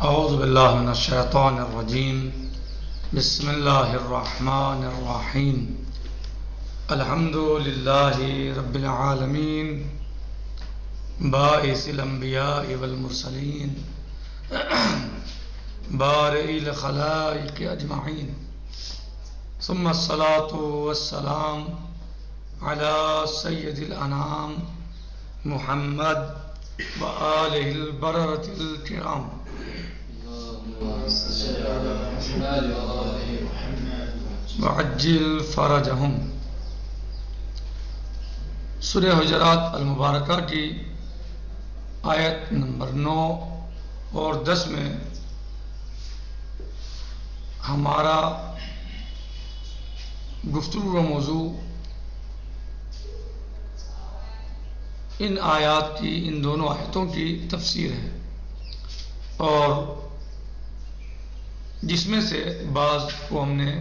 اعوذ باللہ من الشیطان الرجیم بسم اللہ الرحمن الرحیم الحمد للہ رب العالمین باعث الانبیاء والمرسلین بارئ الخلائق اجمعین ثم الصلاة والسلام علی سید الانام محمد وآلہ البررۃ الکرام وعجل فرجہم۔ سورہ حجرات المبارکہ کی آیت نمبر 9 اور 10 میں ہمارا گفتگو کا موضوع ان آیات کی، ان دونوں آیتوں کی تفسیر ہے، اور جس میں سے بعض کو ہم نے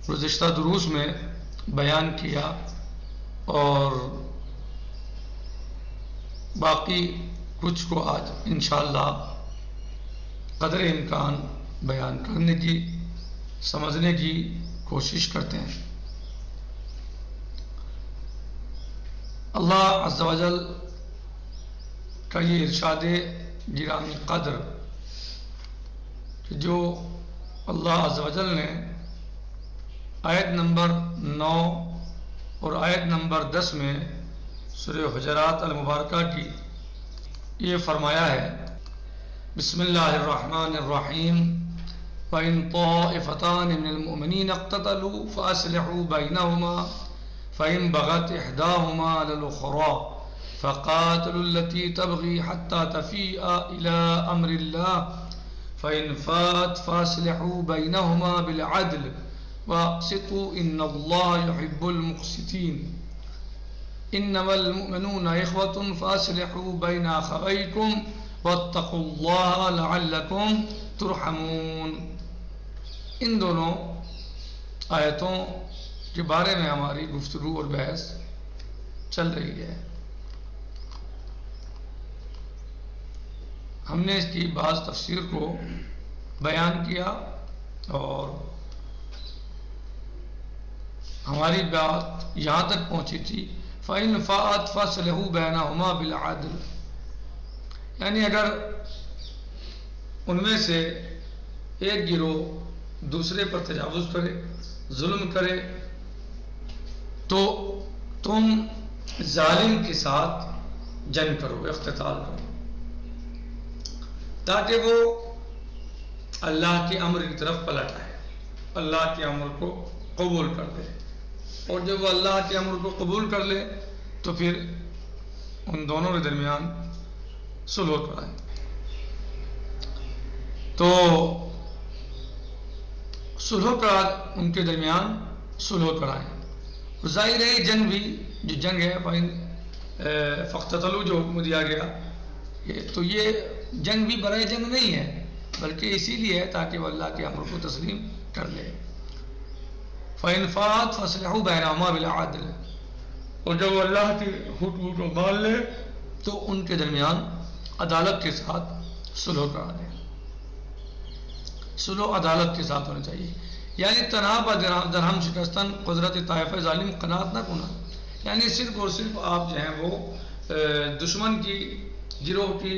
گزشتہ دروس میں بیان کیا اور باقی کچھ کو آج انشاءاللہ قدر امکان بیان کرنے کی، سمجھنے کی کوشش کرتے ہیں۔ اللہ عز و جل کا یہ ارشاد گرامی قدر کہ جو اللہ عز و جل نے آیت نمبر 9 اور آیت نمبر 10 میں سورہ حجرات المبارکہ کی یہ فرمایا ہے، بسم اللہ الرحمن الرحیم وَإِن طَائِفَتَانِ مِنَ الْمُؤْمِنِينَ اقْتَتَلُوا فَأَصْلِحُوا بَيْنَهُمَا فَإِن بَغَتْ إِحْدَاهُمَا عَلَى الْأُخْرَى فَقَاتِلُوا الَّتِي تَبْغِي حَتَّى تَفِيءَ إِلَى أَمْرِ اللَّهِ فَإِن فَاءَتْ فَأَصْلِحُوا بَيْنَهُمَا بِالْعَدْلِ وَأَقْسِطُوا إِنَّ اللَّهَ يُحِبُّ الْمُقْسِطِينَ إِنَّمَا الْمُؤْمِنُونَ إِخْوَةٌ فَأَصْلِحُوا بَيْنَ أَخَوَيْكُمْ وَاتَّقُوا اللَّهَ لَعَلَّكُمْ تُرْحَمُونَ۔ ان دونوں آیتوں کے بارے میں ہماری گفتگو اور بحث چل رہی ہے۔ ہم نے اس کی بعض تفسیر کو بیان کیا اور ہماری بات یہاں تک پہنچی تھی فَإِن فَاءَتْ فَأَصْلِحُوا بَيْنَهُمَا بِالْعَدْلِ، یعنی اگر ان میں سے ایک گروہ دوسرے پر تجاوز کرے، ظلم کرے، تو تم ظالم کے ساتھ جنگ کرو، اقتتال کرو، تاکہ وہ اللہ کے امر کی طرف پلٹ آئے، اللہ کے امر کو قبول کر لے، اور جب وہ اللہ کے امر کو قبول کر لے تو پھر ان دونوں کے درمیان صلح کرائیں۔ تو صلح کرا، ان کے درمیان صلح کرائیں۔ ظاہر ہے یہ جنگ بھی جو جنگ ہے فَاقْتَتَلُوا جو حکم دیا گیا، تو یہ جنگ بھی برائے جنگ نہیں ہے، بلکہ اسی لیے ہے تاکہ وہ اللہ کے امر کو تسلیم کر لے۔ فَإِن فَاءَتْ فَأَصْلِحُوا بَيْنَهُمَا بِالْعَدْلِ، اور جب وہ اللہ کے حکم کو مان لے تو ان کے درمیان عدالت کے ساتھ صلح کرا دیں۔ صلح عدالت کے ساتھ ہونا چاہیے، یعنی تنہا درہم شکستن قدرت طائفہ ظالم قناعت نہ کنا، یعنی صرف اور صرف آپ جو ہیں وہ دشمن کی گروہ کی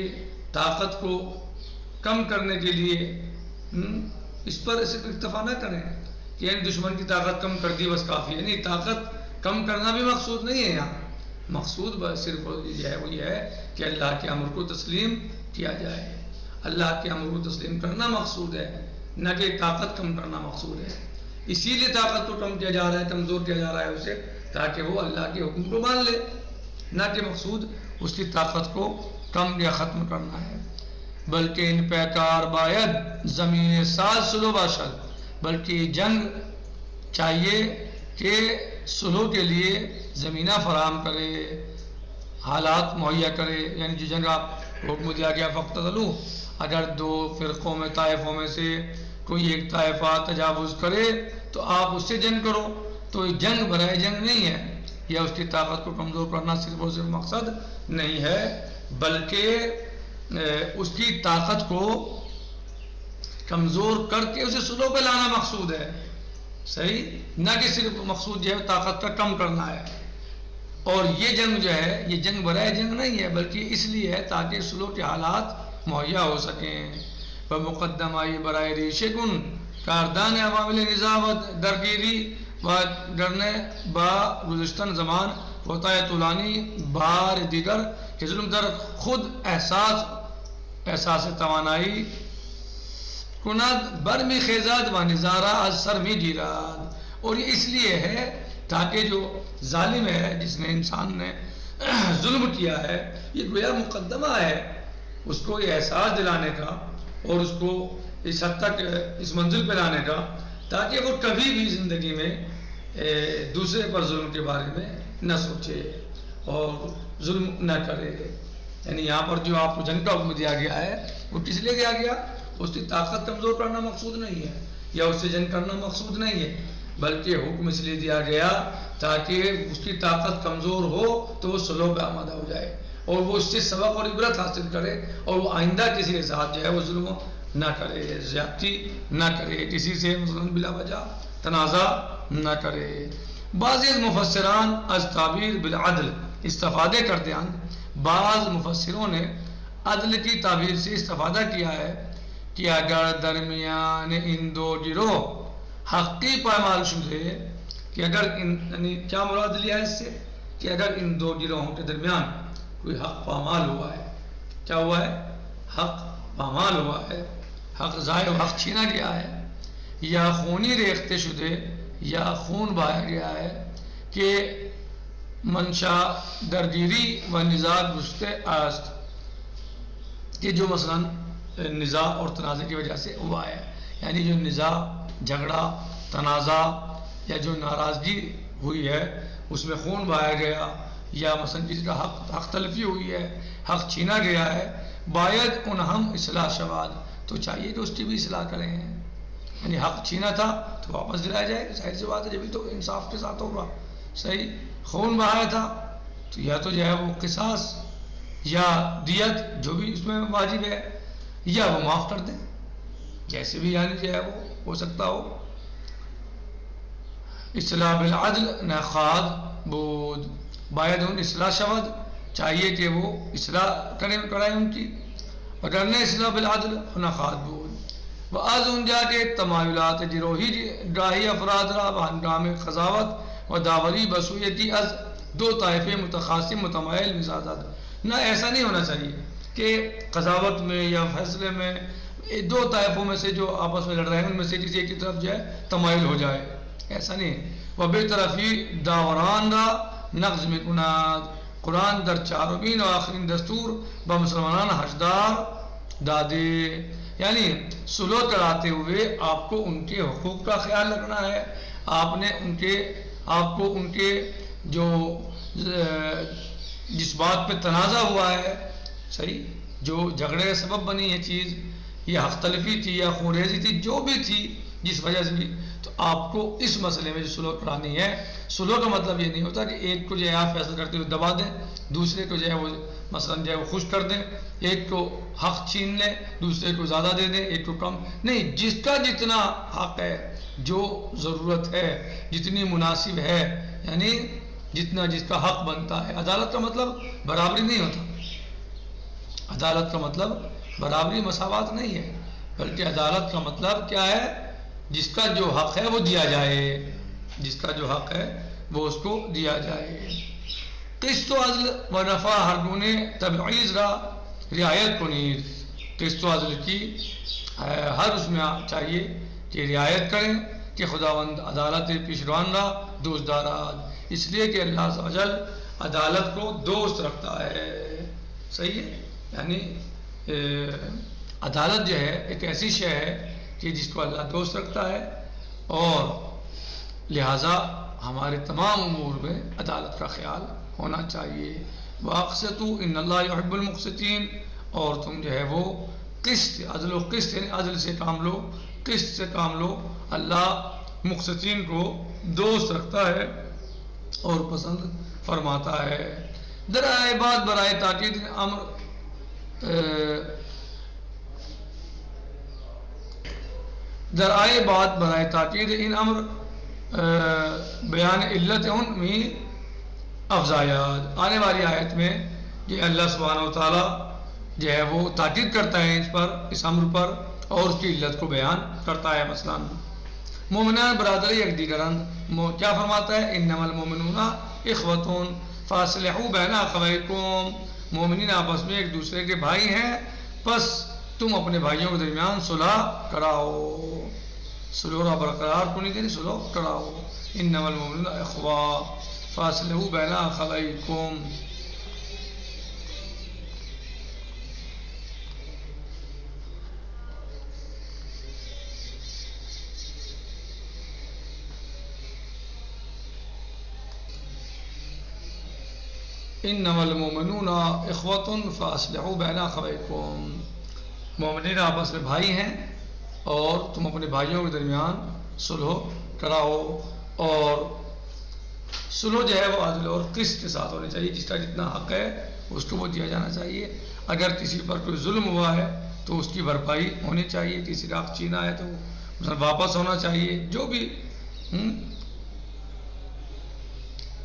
طاقت کو کم کرنے کے لیے اس پر صرف اکتفا نہ کریں کہ یعنی دشمن کی طاقت کم کر دی بس کافی ہے، نہیں، طاقت کم کرنا بھی مقصود نہیں ہے، یہاں مقصود صرف یہ ہے، وہ یہ ہے کہ اللہ کے امر کو تسلیم کیا جائے، اللہ کے امر کو تسلیم کرنا مقصود ہے، نہ کہ طاقت کم کرنا مقصود ہے۔ اسی لیے طاقت کو کم کیا جا رہا ہے، کمزور کیا جا رہا ہے اسے، تاکہ وہ اللہ کے حکم کو مان لے، نہ کہ مقصود اس کی طاقت کو کم یا ختم کرنا ہے۔ بلکہ ان پیکار باید زمین ساز صلح باشد، بلکہ جنگ چاہیے کہ صلح کے لیے زمینہ فراہم کرے، حالات مہیا کرے، یعنی جو جنگ آپ حکم دیا گیا فَاقْتَتَلُوا، اگر دو فرقوں میں، طائفوں میں سے کوئی ایک طائفہ تجاوز کرے تو آپ اس سے جنگ کرو، تو جنگ برائے جنگ نہیں ہے، یا اس کی طاقت کو کمزور کرنا صرف اور صرف مقصد نہیں ہے، بلکہ اس کی طاقت کو کمزور کر کے اسے سلو پہ لانا مقصود ہے، صحیح، نہ کہ صرف مقصود جو ہے طاقت کا کم کرنا ہے۔ اور یہ جنگ جو ہے یہ جنگ برائے جنگ نہیں ہے، بلکہ اس لیے ہے تاکہ سلو کے حالات مہیا ہو سکیں۔ مقدمائی برائے ریشے کن کاردان عوامل نظامت درگیری و ڈرنے با گزشتن زمان ہوتا ہے طولانی بار دیگر کہ ظلم در خود احساس توانائی کند برمی خیزاد و نظارہ از سر می گیراد۔ اور یہ اس لیے ہے تاکہ جو ظالم ہے جس نے انسان نے ظلم کیا ہے یہ گویا مقدمہ ہے اس کو یہ احساس دلانے کا اور اس کو اس حد تک اس منزل پہ لانے کا تاکہ وہ کبھی بھی زندگی میں دوسرے پر ظلم کے بارے میں نہ سوچے اور ظلم نہ کرے۔ یعنی یہاں پر جو آپ کو جنگ کا حکم دیا گیا ہے وہ کس لیے دیا گیا؟ اس کی طاقت کمزور کرنا مقصود نہیں ہے یا اس سے جنگ کرنا مقصود نہیں ہے، بلکہ حکم اس لیے دیا گیا تاکہ اس کی طاقت کمزور ہو تو وہ صلح پہ آمادہ ہو جائے اور وہ اس سے سبق اور عبرت حاصل کرے اور وہ آئندہ کسی کے ساتھ جو ہے وہ ظلم نہ کرے، زیادتی نہ کرے، کسی سے مثلاً بلا وجہ تنازع نہ کرے۔ بعض مفسران از تعبیر بالعدل استفادے کرتے ہیں، بعض مفسروں نے عدل کی تعبیر سے استفادہ کیا ہے کہ اگر درمیان ان دو گروہ حقی پائمال شدے کہ اگر یعنی کیا مراد لیا ہے اس سے کہ اگر ان دو گروہوں کے درمیان کوئی حق پامال ہوا ہے، کیا ہوا ہے؟ حق پامال ہوا ہے، حق ضائع و حق چھینا گیا ہے، یا خونی ریختے شدے یا خون بہایا گیا ہے کہ منشا درگیری و نزاع گشتے است کہ جو مثلا نزاع اور تنازع کی وجہ سے ہوا ہے، یعنی جو نزاع جھگڑا تنازع یا جو ناراضگی ہوئی ہے اس میں خون بہایا گیا یا مثلا کسی کا حق تلفی ہوئی ہے، حق چھینا گیا ہے، باید ان ہم اصلاح شواد تو چاہیے کہ اس کی بھی اصلاح کریں، یعنی حق چھینا تھا تو واپس دلایا جائے، ظاہر سی بات ہے جبھی تو انصاف کے ساتھ ہوگا، صحیح، خون بہایا تھا تو یا تو جو ہے وہ قصاص یا دیت جو بھی اس میں واجب ہے یا وہ معاف کر دیں، جیسے بھی یعنی جو ہے وہ ہو سکتا ہو۔ اصلاح بالعدل نخاد بود باید ان اصلاح شود چاہیے کہ وہ اصلاح کرائیں ان کی، اگر نہ اصلاح بالعدل نخاد بود و از اونجا کے تمایلات گروہی گاہی افراد را و ہنگام قضاوت و داوری بسویتی از دو طائفے متخاصم متمایل مزاجات۔ نہ ایسا نہیں ہونا چاہیے کہ قضاوت میں یا فیصلے میں دو طائفوں میں سے جو آپس میں لڑ رہے ہیں ان میں سے کسی ایک کی طرف جو ہے تمائل ہو جائے، ایسا نہیں ہے۔ وہ بے طرفی داوران را نقض میں کناد قرآن در چارمین و آخرین دستور با مسلمانان حشدار دادے، یعنی سلو کراتے ہوئے آپ کو ان کے حقوق کا خیال رکھنا ہے، آپ کو ان کے جو جس بات پہ تنازع ہوا ہے، صحیح، جو جھگڑے کا سبب بنی ہے چیز یہ حق تلفی تھی یا خوریزی تھی جو بھی تھی جس وجہ سے بھی، تو آپ کو اس مسئلے میں جو سلو کرانی ہے، سلو کا مطلب یہ نہیں ہوتا کہ ایک کو جو ہے آپ فیصلہ کرتے ہوئے دبا دیں، دوسرے کو جو ہے وہ مثلا جو ہے وہ خوش کر دیں، ایک کو حق چھین لیں دوسرے کو زیادہ دے دیں ایک کو کم، نہیں، جس کا جتنا حق ہے، جو ضرورت ہے، جتنی مناسب ہے، یعنی جتنا جس کا حق بنتا ہے۔ عدالت کا مطلب برابری نہیں ہوتا، عدالت کا مطلب برابری مساوات نہیں ہے، بلکہ عدالت کا مطلب کیا ہے؟ جس کا جو حق ہے وہ دیا جائے، جس کا جو حق ہے وہ اس کو دیا جائے۔ قسط و عدل و نفع ہر گونے تبعیض را رعایت کنید، قسط و عدل کی ہر اس میں چاہیے کہ رعایت کریں کہ خداوند عدالت پیشروان را دوست داراد، اس لیے کہ اللہ عز و جل عدالت کو دوست رکھتا ہے، صحیح ہے، یعنی عدالت جو ہے ایک ایسی شے ہے کہ جس کو اللہ دوست رکھتا ہے اور لہٰذا ہمارے تمام امور میں عدالت کا خیال ہونا چاہیے۔ وَأَقْسِطُوا إِنَّ اللَّهَ يُحِبُّ الْمُقْسِطِينَ، اور تم جو ہے وہ قسط، عدل و قسط، یعنی عدل سے کام لو، قسط سے کام لو، اللہ مقسطین کو دوست رکھتا ہے اور پسند فرماتا ہے۔ درائے بات برائے تاکید امر ذرائع بات برائے تاکید ان امر بیان علت ان میں افزایات. آنے والی آیت میں یہ اللہ سبحانہ و تعالیٰ جو ہے وہ تاکید کرتا ہے اس پر، اس امر پر، اور اس کی علت کو بیان کرتا ہے. مثلا مومنان برادری یک دیگرند، کیا فرماتا ہے؟ انما المومنون اخوتون فاصلحوا بین اخویکم، مومنین آپس میں ایک دوسرے کے بھائی ہیں، پس تم اپنے بھائیوں کے درمیان صلح کراؤ. صلح برقرار کو نہیں دینی، صلح کراؤ. انما المومنون اخوہ فاصلحوا بین اخویکم. انما المومنون اخوۃ فاصلحوا بین اخویکم، مومنین آپس میں بھائی ہیں اور تم اپنے بھائیوں کے درمیان صلح کراؤ. اور صلح جو ہے وہ عدل اور قسط کے ساتھ ہونی چاہیے، جس کا جتنا حق ہے اس کو وہ دیا جانا چاہیے. اگر کسی پر کوئی ظلم ہوا ہے تو اس کی بھرپائی ہونی چاہیے، کسی کا حق چھینا ہے تو مثلا واپس ہونا چاہیے. جو بھی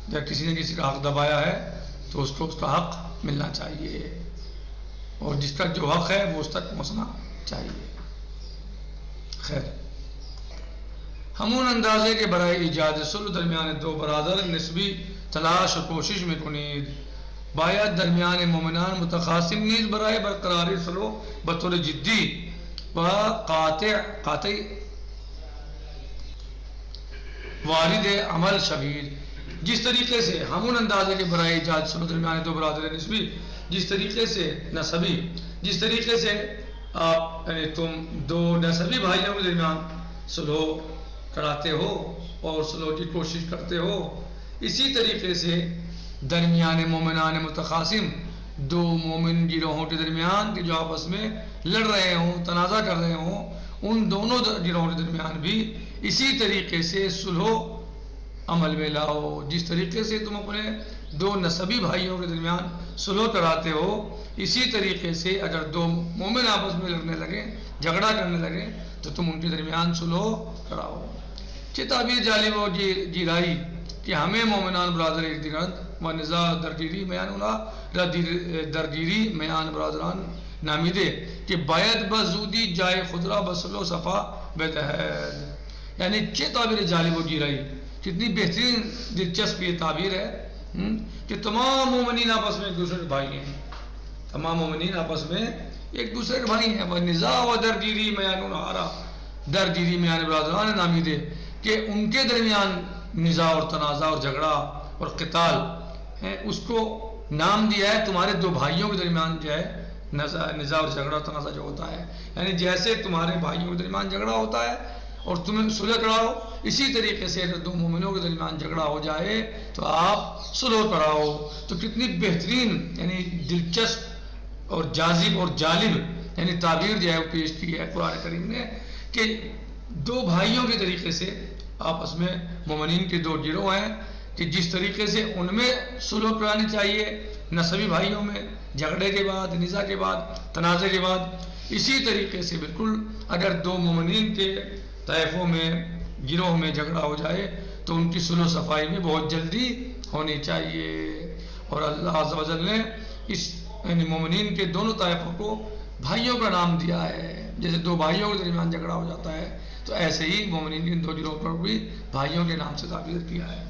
جب کسی نے کسی کا حق دبایا ہے تو اس کو اس کا حق ملنا چاہیے، اور جس کا جو حق ہے وہ اس تک پہنچنا چاہیے. خیر، ہمون اندازے کے برائے ایجاد صلح درمیان دو برادر نسبی تلاش و کوشش میں کنید، باید درمیان مومنان متخاصم نیز برائے برقراری صلح بطور جدی و قاطع وارد عمل شبیر. جس طریقے سے ہمون اندازے کے برائے ایجاد صلح درمیان دو برادر نسبی، جس طریقے سے نسبی، جس طریقے سے آپ یعنی تم دو نسبی بھائیوں کے درمیان صلح کراتے ہو اور صلح کی کوشش کرتے ہو، اسی طریقے سے درمیان مومنان متخاصم، دو مومن گروہوں کے درمیان کہ جو آپس میں لڑ رہے ہوں، تنازع کر رہے ہوں، ان دونوں گروہوں کے درمیان بھی اسی طریقے سے صلح عمل میں لاؤ. جس طریقے سے تم اپنے دو نسبی بھائیوں کے درمیان صلح کراتے ہو، اسی طریقے سے اگر دو مومن آپس میں لڑنے لگے، جھگڑا کرنے لگے، تو تم ان کے درمیان صلح کراؤ. چه تعبیر جالب و جیرائی کہ ہمیں مومنان برادر ایک دیگرند و نزاع درگیری میان اونا درگیری میان برادران نامیده کہ باید بزودی جائے خود را بصلح و صفا بدهد. یعنی چه تعبیر جالب و جیرائی، کتنی بہترین دلچسپ یہ تعبیر ہے کہ تمام مومنین آپس میں ایک دوسرے کے بھائی ہیں، تمام مومنین آپس میں ایک دوسرے کے بھائی ہیں. وَنِزَاعُ وَدَرْگِيرِي مَيَانُ الْعَرَى درگیری میان برادران نامیده کہ ان کے درمیان نزاع اور تنازع اور جھگڑا اور قتال ہے، اس کو نام دیا ہے تمہارے دو بھائیوں کے درمیان جو ہے نزاع اور جھگڑا تنازع جو ہوتا ہے. یعنی جیسے تمہارے بھائیوں کے درمیان جھگڑا ہوتا ہے اور تمہیں صلح کراؤ، اسی طریقے سے اگر دو مومنوں کے درمیان جھگڑا ہو جائے تو آپ صلح کراؤ. تو کتنی بہترین یعنی دلچسپ اور جاذب اور جالب یعنی تعبیر جو ہے وہ پیش کی ہے قرآن کریم نے کہ دو بھائیوں کے طریقے سے آپس میں مومنین کے دو گروہ ہیں کہ جس طریقے سے ان میں صلح کرانی چاہیے، نسبی بھائیوں میں جھگڑے کے بعد، نزاع کے بعد، تنازع کے بعد، اسی طریقے سے بالکل اگر دو مومنین کے طائفوں میں گروہ میں جھگڑا ہو جائے تو ان کی صلح و صفائی میں بہت جلدی ہونی چاہیے. اور اللہ عز و جل نے اس یعنی مومنین کے دونوں طائفوں کو بھائیوں کا نام دیا ہے. جیسے دو بھائیوں کے درمیان جھگڑا ہو جاتا ہے تو ایسے ہی مومنین کے دو گروہ پر بھی بھائیوں کے نام سے تعبیر کیا ہے،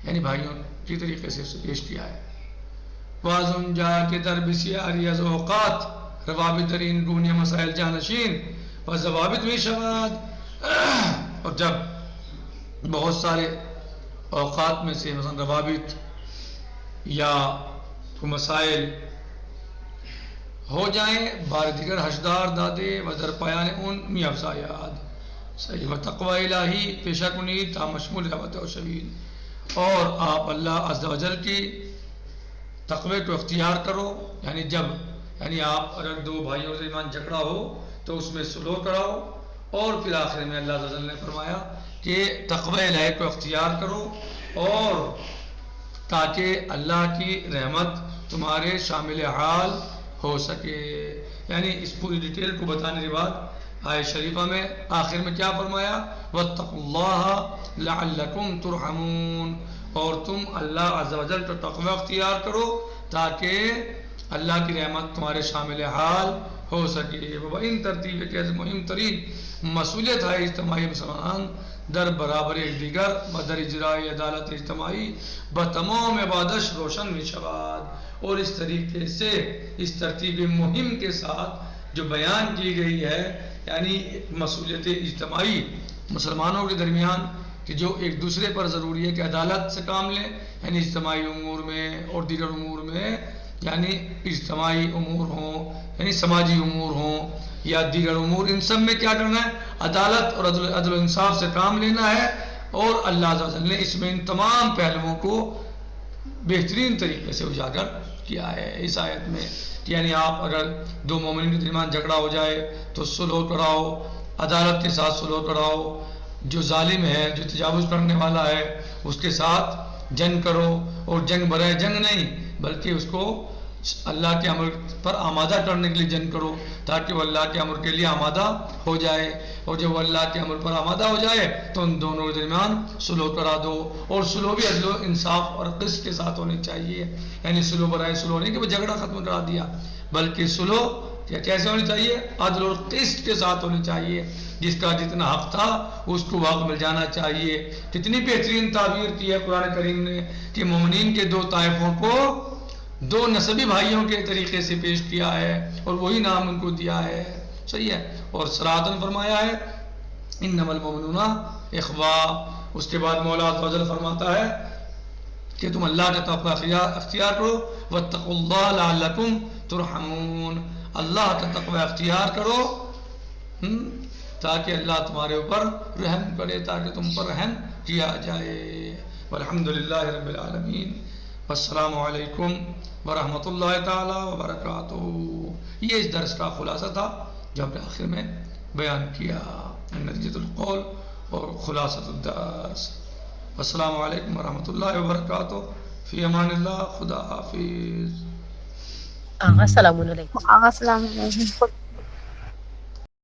یعنی بھائیوں کی طریقے سے پیش کیا ہے. وازم جا کے در بسیاری از اوقات روابط در این گونه مسائل جانشین و ضوابط میں شواہد. اور جب بہت سارے اوقات میں سے مثلا روابط یا مسائل ہو جائیں بار دیگر حشدار دادے و در پایان ان می افزایاد صحیح و تقوی الہی پیشہ کنید تا مشمول روت و شبید. اور آپ اللہ عز و جل کی تقوی کو اختیار کرو، یعنی جب یعنی آپ اگر دو بھائیوں کے درمیان جھگڑا ہو تو اس میں صلح کراؤ، اور پھر آخر میں اللہ عز و جل نے فرمایا کہ تقوی الہی کو اختیار کرو اور تاکہ اللہ کی رحمت تمہارے شامل حال ہو سکے. یعنی اس پوری ڈیٹیل کو بتانے کے بعد آیت شریفہ میں آخر میں کیا فرمایا؟ واتقوا اللہ لعلکم ترحمون، اور تم اللہ عز و جل کا تقوی اختیار کرو تاکہ اللہ کی رحمت تمہارے شامل حال ہو سکے۔ وہ ان ترتیب کے مہم ترین مسئولیت ہے اجتماعی مسلمان در برابر ایک دیگر بدر اجرائی عدالت اجتماعی بتمام عبادش روشن می شود، اور اس طریقے سے اس ترتیب مہم کے ساتھ جو بیان کی گئی ہے، یعنی مسئولیت اجتماعی مسلمانوں کے درمیان کہ جو ایک دوسرے پر ضروری ہے کہ عدالت سے کام لیں، یعنی اجتماعی امور میں اور دیگر امور میں، یعنی اجتماعی امور ہوں یعنی سماجی امور ہوں یا دیگر امور، ان سب میں کیا کرنا ہے؟ عدالت اور عدل و انصاف سے کام لینا ہے۔ اور اللہ عز و جل نے اس میں ان تمام پہلوؤں کو بہترین طریقے سے اجاگر کیا ہے اس آیت میں، کہ یعنی آپ اگر دو مومنین کے درمیان جھگڑا ہو جائے تو صلح کراؤ، عدالت کے ساتھ صلح کراؤ، جو ظالم ہے جو تجاوز کرنے والا ہے اس کے ساتھ جنگ کرو، اور جنگ برائے جنگ نہیں بلکہ اس کو اللہ کے امر پر آمادہ کرنے کے لیے جنگ کرو تاکہ وہ اللہ کے امر کے لیے آمادہ ہو جائے، اور جب وہ اللہ کے امر پر آمادہ ہو جائے تو ان دونوں کے درمیان صلح کرا دو، اور صلح بھی عدل و انصاف اور قسط کے ساتھ ہونی چاہیے، یعنی صلح برائے صلح نہیں کہ وہ جھگڑا ختم کرا دیا، بلکہ صلح کیسے ہونی چاہیے؟ عدل اور قسط کے ساتھ ہونی چاہیے، جس کا جتنا حق تھا اس کو حق مل جانا چاہیے۔ کتنی بہترین تعبیر کی ہے قرآن کریم نے کہ مومنین کے دو طائفوں کو دو نسبی بھائیوں کے طریقے سے پیش کیا ہے اور وہی نام ان کو دیا ہے، صحیح ہے، اور صراطن فرمایا ہے انما المؤمنون اخوا۔ اس کے بعد مولا عز و جل فرماتا ہے کہ تم اللہ کا تقوی اختیار کرو، واتقوا اللہ لعلکم ترحمون، اللہ کا تقوی اختیار کرو تاکہ اللہ تمہارے اوپر رحم کرے، تاکہ تم پر رحم کیا جائے۔ والحمدللہ رب العالمین، والسلام علیکم ورحمۃ اللہ تعالی وبرکاتہ۔ یہ اس درس کا خلاصہ تھا جو ہم نے آخر میں بیان کیا، نتیجۃ القول اور خلاصۃ الدرس۔ السلام علیکم ورحمۃ اللہ وبرکاتہ، فی امان اللہ، خدا حافظ۔ السلام علیکم۔ السلام علیکم۔